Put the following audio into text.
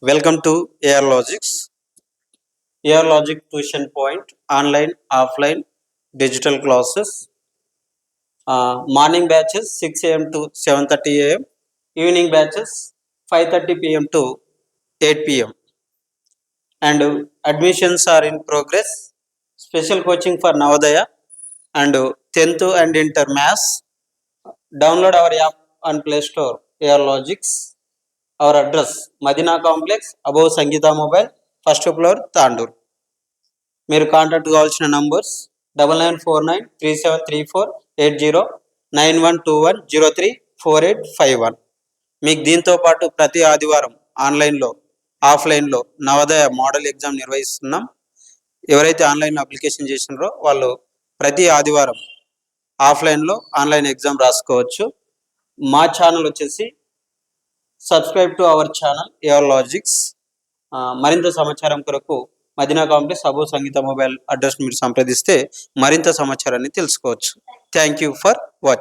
Welcome to AR Logics. AR Logic Tuition Point online, offline, digital classes. Morning batches 6 a.m. to 7:30 a.m. Evening batches 5:30 p.m. to 8 p.m. And admissions are in progress. Special coaching for Navodaya and 10th and Inter Maths. Download our app on Play Store. AR Logics. Our address Madina Complex, above Sangeeta Mobile, first floor, Tandur. మీరు contact కావాల్సిన numbers 9949373480 9121034851. మీకు దీంతో పాటు ప్రతి ఆదివారం ఆన్లైన్లో ఆఫ్లైన్లో Navodaya model exam నిర్వహిస్తున్నాం. ఎవరైతే ఆన్లైన్లో అప్లికేషన్ చేసినారో వాళ్ళు ప్రతి ఆదివారం ఆఫ్లైన్లో ఆన్లైన్ ఎగ్జామ్ రాసుకోవచ్చు. మా ఛానల్ వచ్చేసి subscribe to our channel AR Logics. మరింత సమాచారం కొరకు మదీనా కాంప్లెక్స్, అబోవ్ సంగీత మొబైల్ అడ్రస్ మీరు సంప్రదిస్తే మరింత సమాచారాన్ని తెలుసుకోవచ్చు. Thank you for watching.